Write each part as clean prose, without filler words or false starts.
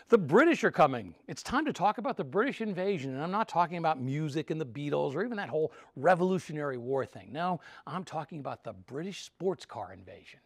The British are coming. It's time to talk about the British invasion, and I'm not talking about music and the Beatles or even that whole Revolutionary War thing. No, I'm talking about the British sports car invasion.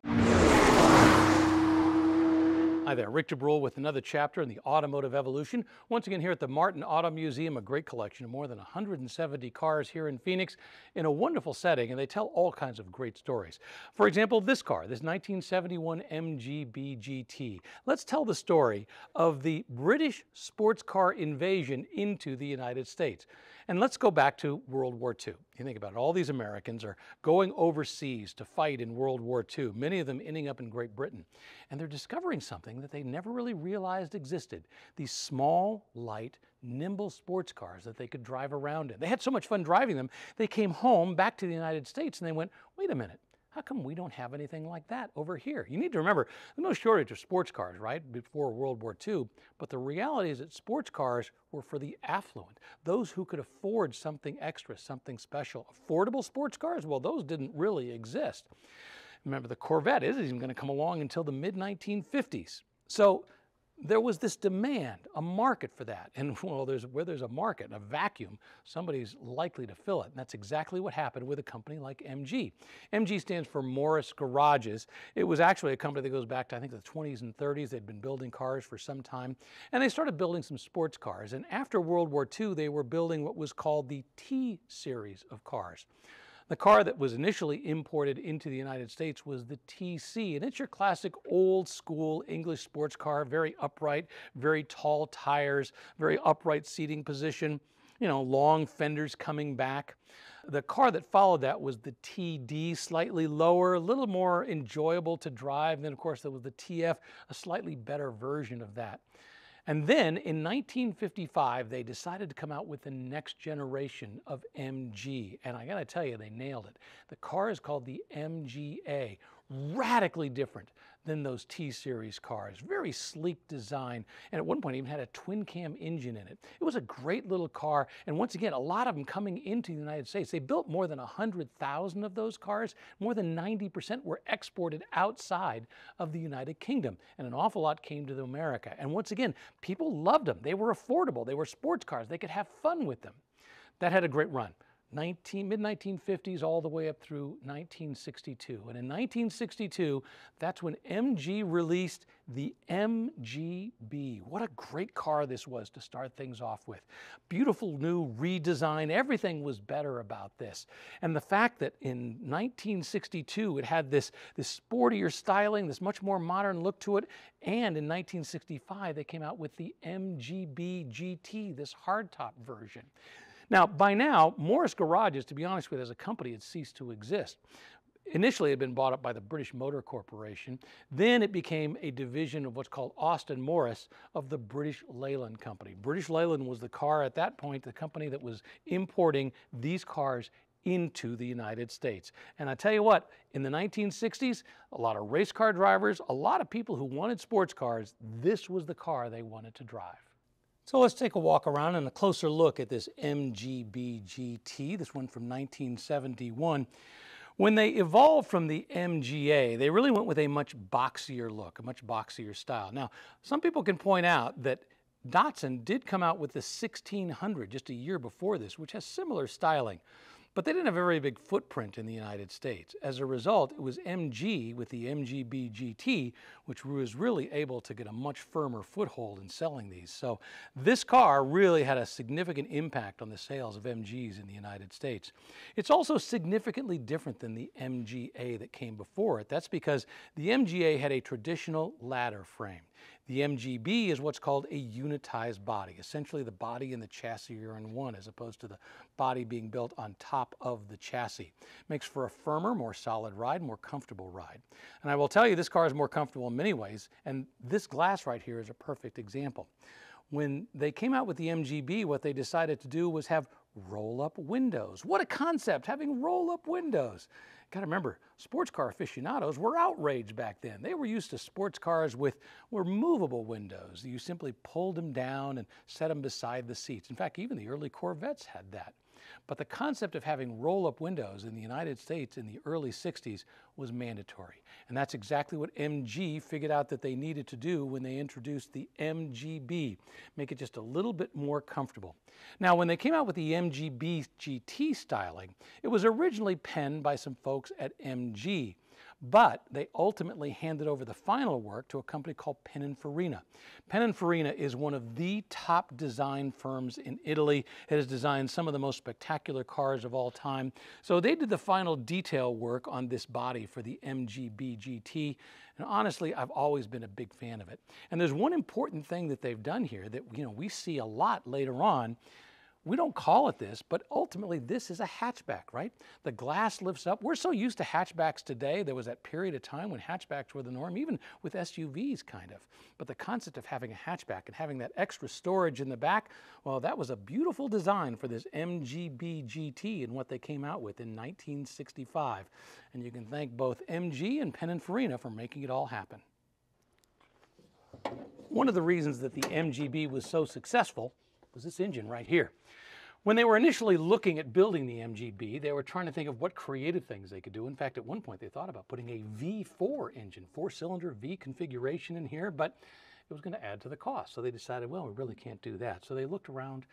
Hi there, Rick DeBrule with another chapter in the automotive evolution. Once again here at the Martin Auto Museum, a great collection of more than 170 cars here in Phoenix in a wonderful setting, and they tell all kinds of great stories. For example, this car, this 1971 MGB GT. Let's tell the story of the British sports car invasion into the United States. And let's go back to World War II. You think about it, all these Americans are going overseas to fight in World War II, many of them ending up in Great Britain. And they're discovering something that they never really realized existed. These small, light, nimble sports cars that they could drive around in. They had so much fun driving them, they came home back to the United States and they went, wait a minute, how come we don't have anything like that over here? You need to remember, there's no shortage of sports cars, right, before World War II, but the reality is that sports cars were for the affluent, those who could afford something extra, something special. Affordable sports cars, well, those didn't really exist. Remember, the Corvette isn't even going to come along until the mid-1950s. So there was this demand, a market for that. And well, where there's a market and a vacuum, somebody's likely to fill it. And that's exactly what happened with a company like MG. MG stands for Morris Garages. It was actually a company that goes back to, I think, the 20s and 30s. They'd been building cars for some time. And they started building some sports cars. And after World War II, they were building what was called the T series of cars. The car that was initially imported into the United States was the TC, and it's your classic old school English sports car, very upright, very tall tires, very upright seating position, you know, long fenders coming back. The car that followed that was the TD, slightly lower, a little more enjoyable to drive. And then, of course, there was the TF, a slightly better version of that. And then in 1955, they decided to come out with the next generation of MG. And I gotta tell you, they nailed it. The car is called the MGA, radically different than those T-Series cars. Very sleek design, and at one point even had a twin-cam engine in it. It was a great little car, and once again, a lot of them coming into the United States. They built more than 100,000 of those cars. More than 90% were exported outside of the United Kingdom, and an awful lot came to America. And once again, people loved them. They were affordable. They were sports cars. They could have fun with them. That had a great run. Mid-1950s all the way up through 1962. And in 1962, that's when MG released the MGB. What a great car this was to start things off with. Beautiful new redesign. Everything was better about this. And the fact that in 1962 it had this sportier styling, this much more modern look to it, and in 1965 they came out with the MGB GT, this hardtop version. Now, by now, Morris Garages, to be honest with you, as a company, had ceased to exist. Initially, it had been bought up by the British Motor Corporation. Then it became a division of what's called Austin Morris of the British Leyland Company. British Leyland was the car at that point, the company that was importing these cars into the United States. And I tell you what, in the 1960s, a lot of race car drivers, a lot of people who wanted sports cars, this was the car they wanted to drive. So let's take a walk around and a closer look at this MGB GT, this one from 1971. When they evolved from the MGA, they really went with a much boxier look, a much boxier style. Now, some people can point out that Datsun did come out with the 1600 just a year before this, which has similar styling. But they didn't have a very big footprint in the United States. As a result, it was MG with the MGB GT, which was really able to get a much firmer foothold in selling these. So this car really had a significant impact on the sales of MGs in the United States. It's also significantly different than the MGA that came before it. That's because the MGA had a traditional ladder frame. The MGB is what's called a unitized body. Essentially, the body and the chassis are in one, as opposed to the body being built on top of the chassis. Makes for a firmer, more solid ride, more comfortable ride. And I will tell you, this car is more comfortable in many ways, and this glass right here is a perfect example. When they came out with the MGB, what they decided to do was have roll-up windows. What a concept, having roll-up windows. Got to remember, sports car aficionados were outraged back then. They were used to sports cars with removable windows. You simply pulled them down and set them beside the seats. In fact, even the early Corvettes had that. But the concept of having roll-up windows in the United States in the early 60s was mandatory. And that's exactly what MG figured out that they needed to do when they introduced the MGB, make it just a little bit more comfortable. Now, when they came out with the MGB GT styling, it was originally penned by some folks at MG. But they ultimately handed over the final work to a company called Pininfarina. Pininfarina is one of the top design firms in Italy. It has designed some of the most spectacular cars of all time. So they did the final detail work on this body for the MGB GT. And honestly, I've always been a big fan of it. And there's one important thing that they've done here that we see a lot later on. We don't call it this, but ultimately this is a hatchback, right? The glass lifts up. We're so used to hatchbacks today. There was that period of time when hatchbacks were the norm, even with SUVs kind of. But the concept of having a hatchback and having that extra storage in the back, well, that was a beautiful design for this MGB GT and what they came out with in 1965. And you can thank both MG and Pininfarina for making it all happen. One of the reasons that the MGB was so successful was this engine right here. When they were initially looking at building the MGB, they were trying to think of what creative things they could do. In fact, at one point they thought about putting a V4 engine, 4-cylinder V configuration in here, but it was going to add to the cost. So they decided, well, we really can't do that. So they looked around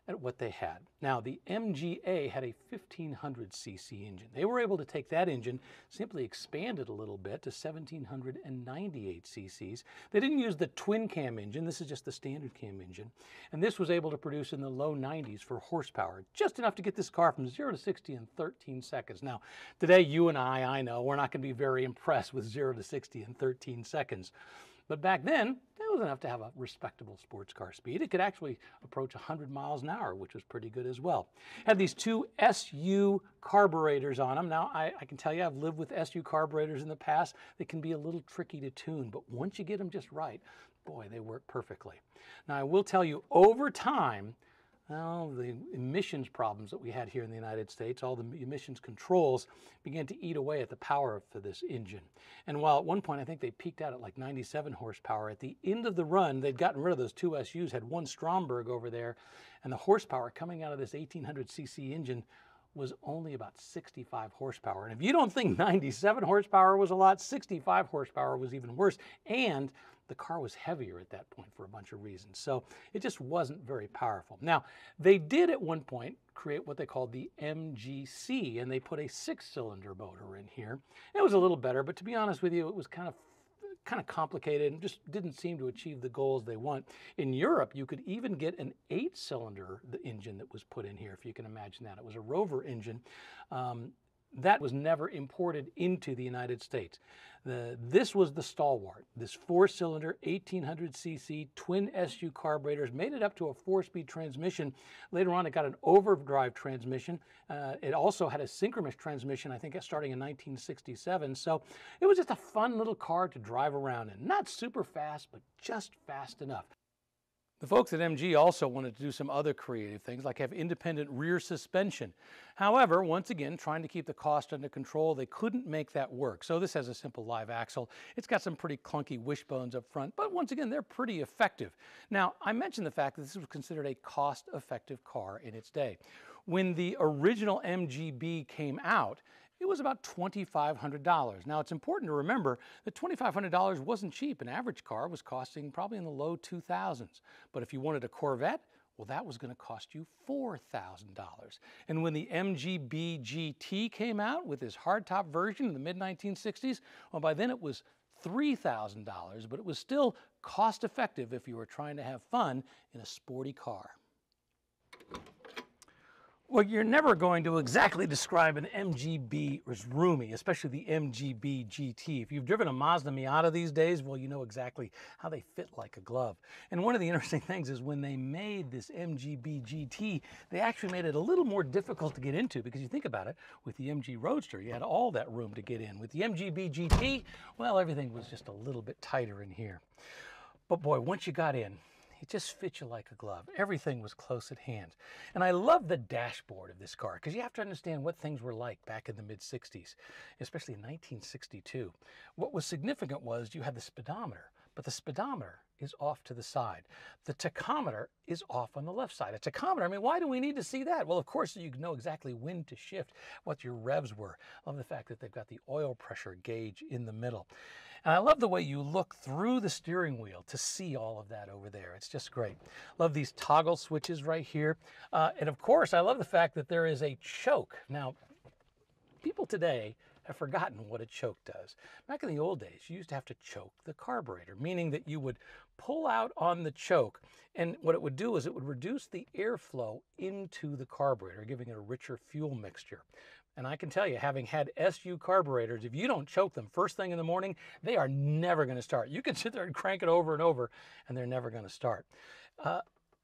at what they had. Now, the MGA had a 1500cc engine. They were able to take that engine, simply expand it a little bit to 1798 cc's. They didn't use the twin cam engine. This is just the standard cam engine. And this was able to produce in the low 90s for horsepower, just enough to get this car from 0 to 60 in 13 seconds. Now, today, you and I know, we're not going to be very impressed with 0 to 60 in 13 seconds. But back then, it was enough to have a respectable sports car speed. It could actually approach 100 miles an hour, which was pretty good as well. Had these two SU carburetors on them. Now, I can tell you, I've lived with SU carburetors in the past. They can be a little tricky to tune, but once you get them just right, boy, they work perfectly. Now, I will tell you, over time, well, the emissions problems that we had here in the United States, all the emissions controls began to eat away at the power for this engine. And while at one point I think they peaked out at like 97 horsepower, at the end of the run, they'd gotten rid of those two SUs, had one Stromberg over there, and the horsepower coming out of this 1800cc engine was only about 65 horsepower. And if you don't think 97 horsepower was a lot, 65 horsepower was even worse. And the car was heavier at that point for a bunch of reasons. So it just wasn't very powerful. Now, they did at one point create what they called the MGC, and they put a 6-cylinder motor in here. It was a little better, but to be honest with you, it was kind of complicated and just didn't seem to achieve the goals they want. In Europe, you could even get an 8-cylinder engine that was put in here, if you can imagine that. It was a Rover engine. That was never imported into the United States. This was the stalwart. This 4-cylinder, 1800cc twin SU carburetors made it up to a 4-speed transmission. Later on, it got an overdrive transmission. It also had a synchronous transmission, I think starting in 1967. So it was just a fun little car to drive around in. Not super fast, but just fast enough. The folks at MG also wanted to do some other creative things, like have independent rear suspension. However, once again, trying to keep the cost under control, they couldn't make that work. So this has a simple live axle. It's got some pretty clunky wishbones up front, but once again, they're pretty effective. Now, I mentioned the fact that this was considered a cost-effective car in its day. When the original MGB came out, it was about $2,500. Now, it's important to remember that $2,500 wasn't cheap. An average car was costing probably in the low 2000s. But if you wanted a Corvette, well, that was going to cost you $4,000. And when the MGB GT came out with this hardtop version in the mid-1960s, well, by then it was $3,000, but it was still cost-effective if you were trying to have fun in a sporty car. Well, you're never going to exactly describe an MGB as roomy, especially the MGB GT. If you've driven a Mazda Miata these days, well, you know exactly how they fit like a glove. And one of the interesting things is when they made this MGB GT, they actually made it a little more difficult to get into, because you think about it, with the MG Roadster, you had all that room to get in. With the MGB GT, well, everything was just a little bit tighter in here. But boy, once you got in, it just fit you like a glove. Everything was close at hand. And I love the dashboard of this car, because you have to understand what things were like back in the mid-60s, especially in 1962. What was significant was you had the speedometer, but the speedometer is off to the side. The tachometer is off on the left side. A tachometer, I mean, why do we need to see that? Well, of course, you know exactly when to shift, what your revs were. I love the fact that they've got the oil pressure gauge in the middle. And I love the way you look through the steering wheel to see all of that over there. It's just great. Love these toggle switches right here. And of course, I love the fact that there is a choke. Now, people today have forgotten what a choke does. Back in the old days, you used to have to choke the carburetor, meaning that you would pull out on the choke, and what it would do is it would reduce the airflow into the carburetor, giving it a richer fuel mixture. And I can tell you, having had SU carburetors, if you don't choke them first thing in the morning, they are never going to start. You can sit there and crank it over and over, and they're never going to start.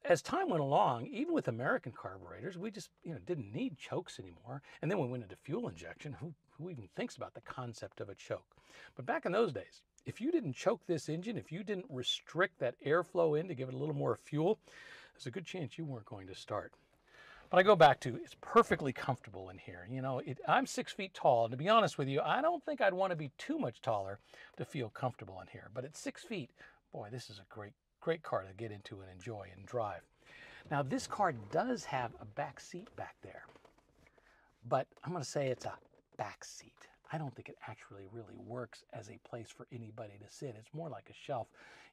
As time went along, even with American carburetors, we just didn't need chokes anymore. And then we went into fuel injection. Who even thinks about the concept of a choke? But back in those days, if you didn't choke this engine, if you didn't restrict that airflow in to give it a little more fuel, there's a good chance you weren't going to start. But I go back to, it's perfectly comfortable in here. I'm 6 feet tall, and to be honest with you, I don't think I'd want to be too much taller to feel comfortable in here. But at 6 feet, boy, this is a great car to get into and enjoy and drive. Now, this car does have a back seat back there, but I'm going to say it's a back seat. I don't think it actually really works as a place for anybody to sit. It's more like a shelf.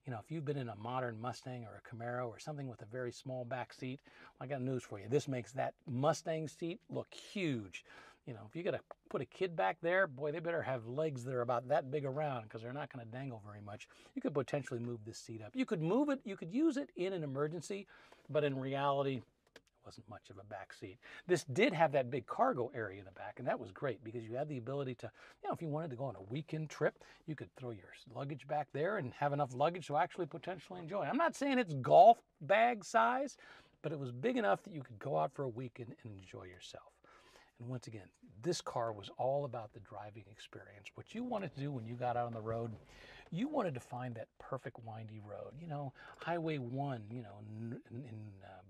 If you've been in a modern Mustang or a Camaro or something with a very small back seat, I got news for you. This makes that Mustang seat look huge. If you got to put a kid back there, boy, they better have legs that are about that big around, because they're not going to dangle very much. You could potentially move this seat up. You could move it, you could use it in an emergency, but in reality, wasn't much of a back seat. This did have that big cargo area in the back, and that was great because you had the ability to, if you wanted to go on a weekend trip, you could throw your luggage back there and have enough luggage to actually potentially enjoy. I'm not saying it's golf bag size, but it was big enough that you could go out for a weekend and enjoy yourself. And once again, this car was all about the driving experience. What you wanted to do when you got out on the road, you wanted to find that perfect windy road. Highway 1,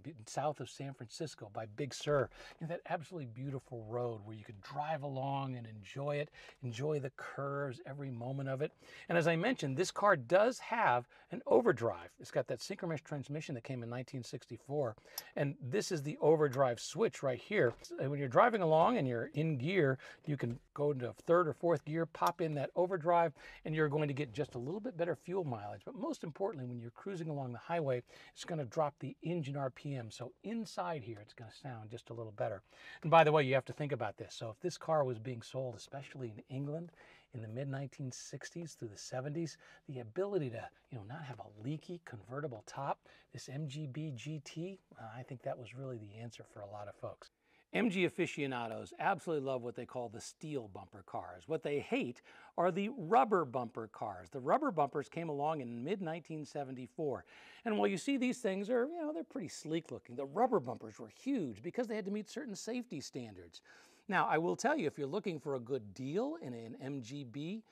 in south of San Francisco by Big Sur. That absolutely beautiful road where you could drive along and enjoy it, enjoy the curves, every moment of it. And as I mentioned, this car does have an overdrive. It's got that synchronous transmission that came in 1964. And this is the overdrive switch right here. And when you're driving along and you're in gear, you can go into third or fourth gear, pop in that overdrive, and you're going to get just a little bit better fuel mileage. But most importantly, when you're cruising along the highway, it's going to drop the engine RPM. So inside here, it's going to sound just a little better. And by the way, you have to think about this. So if this car was being sold, especially in England, in the mid-1960s through the 70s, the ability to, not have a leaky convertible top, this MGB GT, I think that was really the answer for a lot of folks. MG aficionados absolutely love what they call the steel bumper cars. What they hate are the rubber bumper cars. The rubber bumpers came along in mid-1974. And while you see these things are, they're pretty sleek looking, the rubber bumpers were huge because they had to meet certain safety standards. Now, I will tell you, if you're looking for a good deal in an MGB,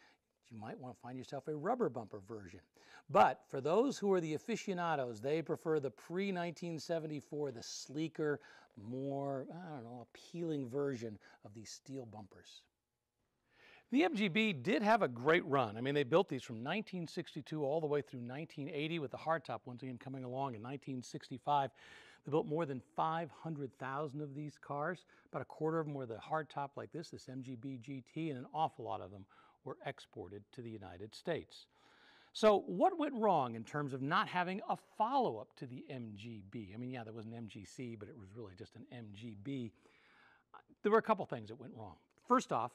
you might want to find yourself a rubber bumper version. But for those who are the aficionados, they prefer the pre-1974, the sleeker, more, appealing version of these steel bumpers. The MGB did have a great run. I mean, they built these from 1962 all the way through 1980 with the hardtop once again coming along in 1965. They built more than 500,000 of these cars. About a quarter of them were the hardtop like this MGB GT, and an awful lot of them were exported to the United States. So what went wrong in terms of not having a follow-up to the MGB? I mean, yeah, there was an MGC, but it was really just an MGB. There were a couple things that went wrong. First off,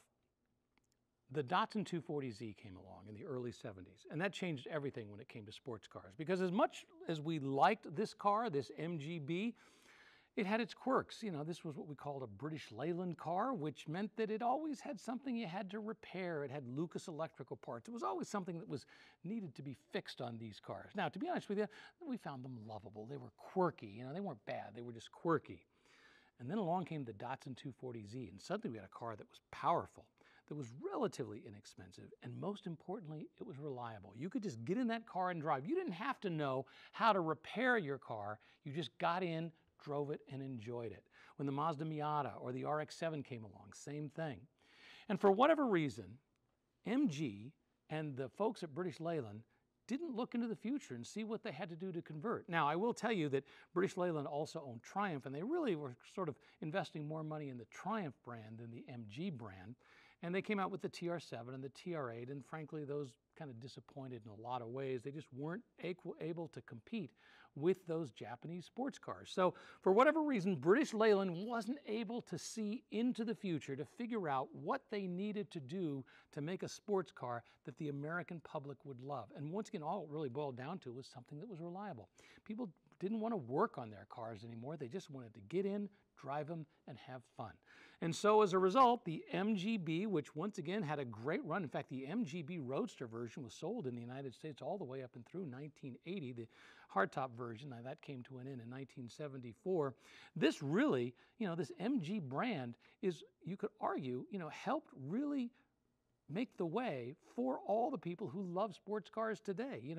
the Datsun 240Z came along in the early 70s, and that changed everything when it came to sports cars. Because as much as we liked this car, this MGB, it had its quirks. This was what we called a British Leyland car, which meant that it always had something you had to repair. It had Lucas electrical parts. It was always something that was needed to be fixed on these cars. Now, to be honest with you, we found them lovable. They were quirky. They weren't bad. They were just quirky. And then along came the Datsun 240Z, and suddenly we had a car that was powerful, that was relatively inexpensive, and most importantly, it was reliable. You could just get in that car and drive. You didn't have to know how to repair your car. You just got in, drove it, and enjoyed it. When the Mazda Miata or the RX-7 came along, same thing. And for whatever reason, MG and the folks at British Leyland didn't look into the future and see what they had to do to convert. Now, I will tell you that British Leyland also owned Triumph, and they really were sort of investing more money in the Triumph brand than the MG brand. And they came out with the TR7 and the TR8, and frankly, those kind of disappointed in a lot of ways. They just weren't able to compete with those Japanese sports cars. So for whatever reason, British Leyland wasn't able to see into the future to figure out what they needed to do to make a sports car that the American public would love. And once again, all it really boiled down to was something that was reliable. People didn't want to work on their cars anymore. They just wanted to get in, drive them, and have fun. And so as a result, the MGB, which once again had a great run, in fact, the MGB Roadster version was sold in the United States all the way up and through 1980. The hardtop version, now that came to an end in 1974. This really, this MG brand is, you could argue, helped really make the way for all the people who love sports cars today.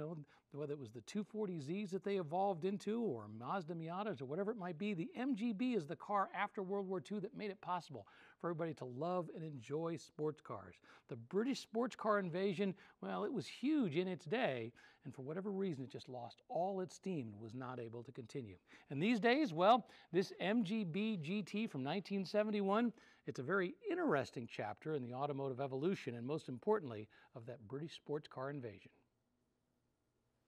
Whether it was the 240Zs that they evolved into or Mazda Miatas or whatever it might be, the MGB is the car after World War II that made it possible for everybody to love and enjoy sports cars. The British sports car invasion, well, it was huge in its day, and for whatever reason, it just lost all its steam and was not able to continue. And these days, well, this MGB GT from 1971, it's a very interesting chapter in the automotive evolution and most importantly of that British sports car invasion.